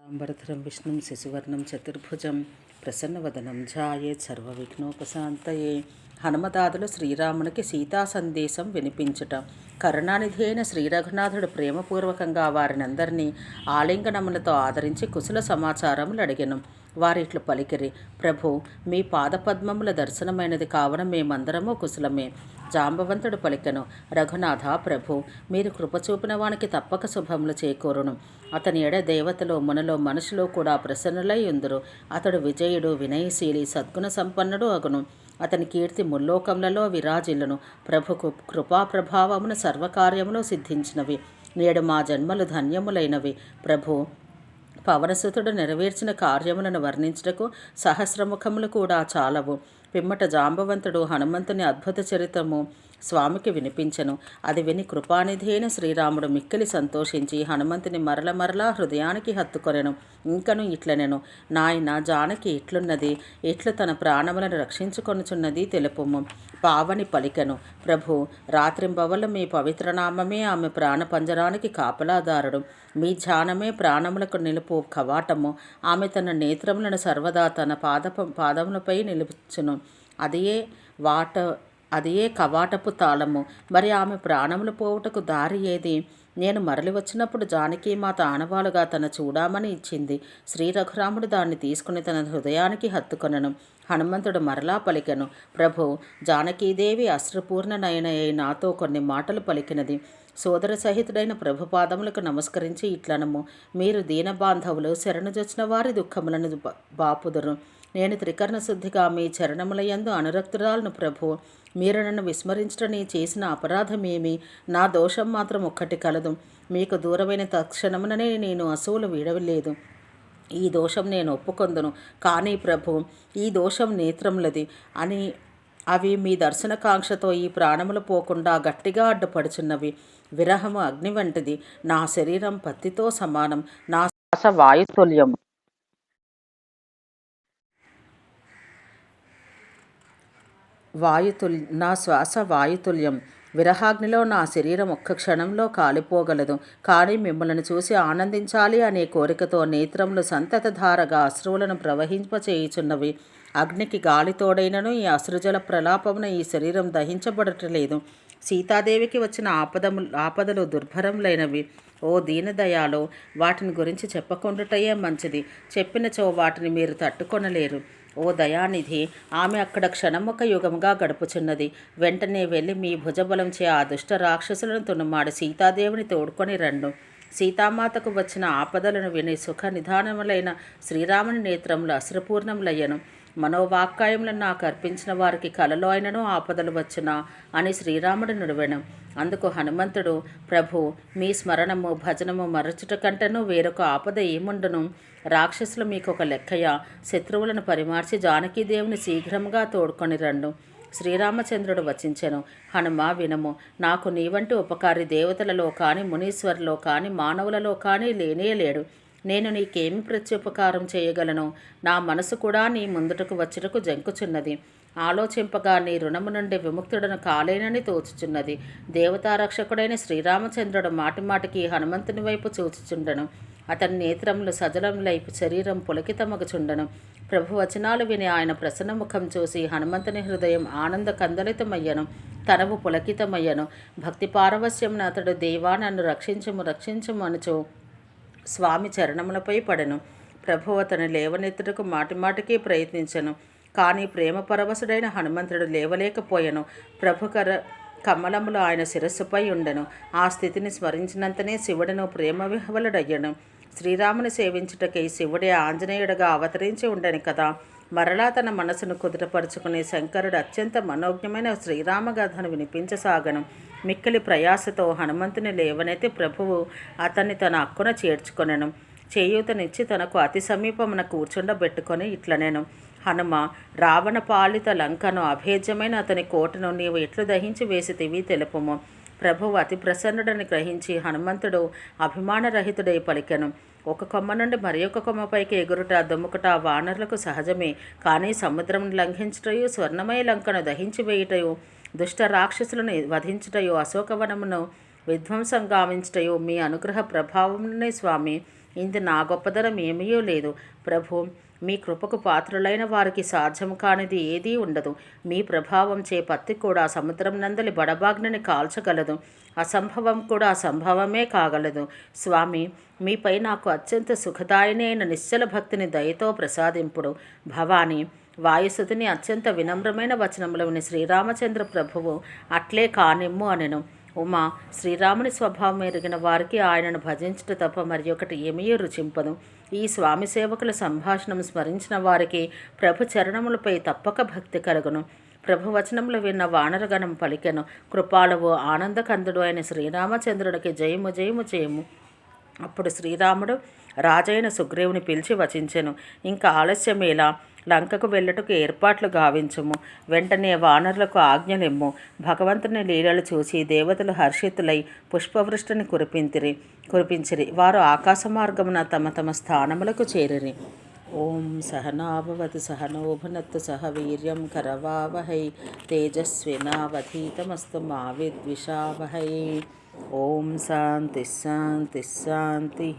అంబరధరం విష్ణుం శశివర్ణం చతుర్భుజం ప్రసన్నవదనం ఝాయేత్ సర్వవిఘ్నోపశాంతయే. హనుమదాదులు శ్రీరామునికి సీతా సందేశం వినిపించుట. కరుణానిధి అయిన శ్రీరఘునాథుడు ప్రేమపూర్వకంగా వారినందరినీ ఆలింగనములతో ఆదరించి కుశల సమాచారములు అడిగెను. వారిట్లు పలికిరి: ప్రభు, మీ పాదపద్మముల దర్శనమైనది కావున మేమందరము కుశలమే. జాంబవంతుడు పలికెను: రఘునాథ ప్రభు, మీరు కృపచూపిన వానికి తప్పక శుభములు చేకూరును. అతని ఎడ దేవతలో మునలో మనుషులు కూడా ప్రసన్నులై ఉందురు. అతడు విజయుడు, వినయశీలి, సద్గుణ సంపన్నుడు అగును. అతని కీర్తి ముల్లోకములలో విరాజిల్లును. ప్రభుకు కృపా ప్రభావమును సర్వకార్యములు సిద్ధించినవి. నేడు మా జన్మలు ధన్యములైనవి. ప్రభు, పవనసుతుడు నెరవేర్చిన కార్యములను వర్ణించుటకు సహస్రముఖములు కూడా చాలవు. పిమ్మట జాంబవంతుడు హనుమంతుని అద్భుత చరిత్రము స్వామికి వినిపించెను. అది విని కృపానిధి అయిన శ్రీరాముడు మిక్కిలి సంతోషించి హనుమంతుని మరల హృదయానికి హత్తుకొనెను. ఇంకను ఇట్లనెను: నాయన, జానకి ఇట్లున్నది, ఇట్లు తన ప్రాణములను రక్షించుకొనుచున్నది తెలుపుము. పావని పలికెను: ప్రభు, రాత్రింబవళ్ళు మీ పవిత్రనామమే ఆమె ప్రాణపంజరానికి కాపలాదారుడు. మీ ధ్యానమే ప్రాణములకు నిలుపు కవాటము. ఆమె తన నేత్రములను సర్వదా తన పాదములపై నిలుచును. అదియే కవాటపు తాళము. మరి ఆమె ప్రాణములు పోవుటకు దారి ఏది? నేను మరలి వచ్చినప్పుడు జానకీమాత ఆనవాలుగా తన చూడామని ఇచ్చింది. శ్రీ రఘురాముడు దాన్ని తీసుకుని తన హృదయానికి హత్తుకొనెను. హనుమంతుడు మరలా పలికెను: ప్రభు, జానకీదేవి అశ్రుపూర్ణ నయనయ్యి నాతో కొన్ని మాటలు పలికినది. సోదర సహితుడైన ప్రభుపాదములకు నమస్కరించి ఇట్లనము: మీరు దీనబాంధవులు, శరణుజొచ్చిన వారి దుఃఖములను బాపుదురు. నేను త్రికరణ శుద్ధిగా మీ చరణములయందు అనురక్తురాలను. ప్రభు, మీరు నన్ను విస్మరించటని చేసిన అపరాధమేమి? నా దోషం మాత్రం ఒక్కటి కలదు. మీకు దూరమైన తక్షణముననే నేను అసూలు వీడలేదు. ఈ దోషం నేను ఒప్పుకొందును. కానీ ప్రభు, ఈ దోషం నేత్రములది అని అవి మీ దర్శనకాంక్షతో ఈ ప్రాణములు పోకుండా గట్టిగా అడ్డుపడుచున్నవి. విరహము అగ్ని వంటిది. నా శరీరం పత్తితో సమానం. నా శ్వాస వాయుతుల్యం. నా శ్వాస వాయుతుల్యం. విరహాగ్నిలో నా శరీరం ఒక్క క్షణంలో కాలిపోగలదు. కానీ మిమ్మల్ని చూసి ఆనందించాలి అనే కోరికతో నేత్రములు సంతతధారగా అశ్రువులను ప్రవహింపచేయుచున్నవి. అగ్నికి గాలి తోడైనను ఈ అశ్రుజల ప్రలాపమున ఈ శరీరం దహించబడటలేదు. సీతాదేవికి వచ్చిన ఆపదలు దుర్భరములైనవి. ఓ దీనదయాలో, వాటిని గురించి చెప్పకుండుటయే మంచిది. చెప్పినచో వాటిని మీరు తట్టుకొనలేరు. ఓ దయానిధి, ఆమె అక్కడ క్షణమొక యుగముగా గడుపుచున్నది. వెంటనే వెళ్ళి మీ భుజబలంచే ఆ దుష్ట రాక్షసులను తునుమాడి సీతాదేవిని తోడుకొని రండు. సీతామాతకు వచ్చిన ఆపదలను విని సుఖ నిధానములైన శ్రీరాముని నేత్రములు అశ్రుపూర్ణములయ్యను. మనోవాక్కాయములను నాకు అర్పించిన వారికి కలలో అయినను ఆపదలు వచ్చునా అని శ్రీరాముడు నుడివెను. అందుకు హనుమంతుడు: ప్రభు, మీ స్మరణము భజనము మరచుట కంటేనూ వేరొక ఆపద ఏముండును? రాక్షసులు మీకు ఒక లెక్కయా? శత్రువులను పరిమార్చి జానకీదేవిని శీఘ్రముగా తోడుకొని రండు. శ్రీరామచంద్రుడు వచించెను: హనుమ, వినము. నాకు నీవంటి ఉపకారి దేవతలలో కానీ, మునీశ్వరులో కానీ, మానవులలో కానీ లేనేలేడు. నేను నీకేమి ప్రత్యుపకారం చేయగలను? నా మనసు కూడా నీ ముందుటకు వచ్చుటకు జంకుచున్నది. ఆలోచింపగా నీ రుణము నుండి విముక్తుడను కాలేనని తోచుచున్నది. దేవతారక్షకుడైన శ్రీరామచంద్రుడు మాటిమాటికి హనుమంతుని వైపు చూచుచుండెను. అతని నేత్రములు సజలములై శరీరం పులకితమగుచుండెను. ప్రభు వచనాలు విని ఆయన ప్రసన్నముఖం చూసి హనుమంతుని హృదయం ఆనంద కందలితమయ్యను. తనవు పులకితమయ్యను. భక్తి పారవస్యమున అతడు: దేవా, నన్ను రక్షించుము అనుచు స్వామి చరణములపై పడెను. ప్రభు అతను లేవనెత్తుటకు మాటిమాటికి ప్రయత్నించెను. కానీ ప్రేమ పరవశుడైన హనుమంతుడు లేవలేకపోయెను. ప్రభు కమలములు ఆయన శిరస్సుపై ఉండెను. ఆ స్థితిని స్మరించినంతనే శివుడును ప్రేమ విహ్వలుడయ్యను. శ్రీరాముని సేవించుటకై శివుడే ఆంజనేయుడుగా అవతరించి ఉండెను కదా. మరలా తన మనసును కుదుటపరుచుకునే శంకరుడు అత్యంత మనోజ్ఞమైన శ్రీరామగాథను వినిపించసాగను. మిక్కిలి ప్రయాసతో హనుమంతుని లేవనెత్తి ప్రభువు అతన్ని తన అక్కున చేర్చుకొనెను. చేయూతనిచ్చి తనకు అతి సమీపమున కూర్చుండబెట్టుకొని ఇట్లనెను: హనుమ, రావణ పాలిత లంకను అభేద్యమైన అతని కోటను నీవు ఎట్లు దహించి వేసితివి తెలుపుము. ప్రభువు అతి ప్రసన్నుడని గ్రహించి హనుమంతుడు అభిమానరహితుడై పలికెను: ఒక కొమ్మ నుండి మరి ఒక కొమ్మపైకి ఎగురుట, దుమ్ముకుట వానరులకు సహజమే. కానీ సముద్రమును లంఘించుటయు, స్వర్ణమయ లంకను దహించి వేయుటయు, దుష్ట రాక్షసులను వధించుటయు, అశోకవనమును విధ్వంసం గావించుటయు మీ అనుగ్రహ ప్రభావమునే స్వామి. ఇందు నా గొప్పదనం ఏమీ లేదు ప్రభు. మీ కృపకు పాత్రులైన వారికి సాధ్యం కానిది ఏదీ ఉండదు. మీ ప్రభావం చే పత్తి కూడా సముద్రం నందలి బడబాగ్నిని కాల్చగలదు. అసంభవం కూడా అసంభవమే కాగలదు. స్వామి, మీపై నాకు అత్యంత సుఖదాయిని అయిన నిశ్చల భక్తిని దయతో ప్రసాదింపుడు. భవాని వాయుసుతుని అత్యంత వినమ్రమైన వచనములు విని శ్రీరామచంద్ర ప్రభువు అట్లే కానిమ్ము అనెను. ఉమా, శ్రీరాముని స్వభావం ఎరిగిన వారికి ఆయనను భజించుట తప్ప మరి ఒకటి ఏమీ రుచింపదు. ఈ స్వామి సేవకుల సంభాషణం స్మరించిన వారికి ప్రభు చరణములపై తప్పక భక్తి కలుగును. ప్రభు వచనములు విన్న వానరగణం పలికెను, కృపాళవు ఆనందకందుడు అయిన శ్రీరామచంద్రుడికి జయము జయము చేయము. అప్పుడు శ్రీరాముడు రాజైన సుగ్రీవుని పిలిచి వచించెను, ఇంకా ఆలస్యమేలా, లంకకు వెళ్ళుటకు ఏర్పాట్లు గావించుము. వెంటనే వానరులకు ఆజ్ఞలిమ్ము. భగవంతుని లీలలు చూసి దేవతలు హర్షితులై పుష్పవృష్టిని కురిపించిరి. వారు ఆకాశ మార్గమున తమ తమ స్థానములకు చేరిరి. ఓం సహనాభవతు సహనో భునత్తు సహ వీర్యం కరవావహై తేజస్వినావధీతమస్తు మా విద్విషావహై. ఓం శాంతి శాంతి శాంతి.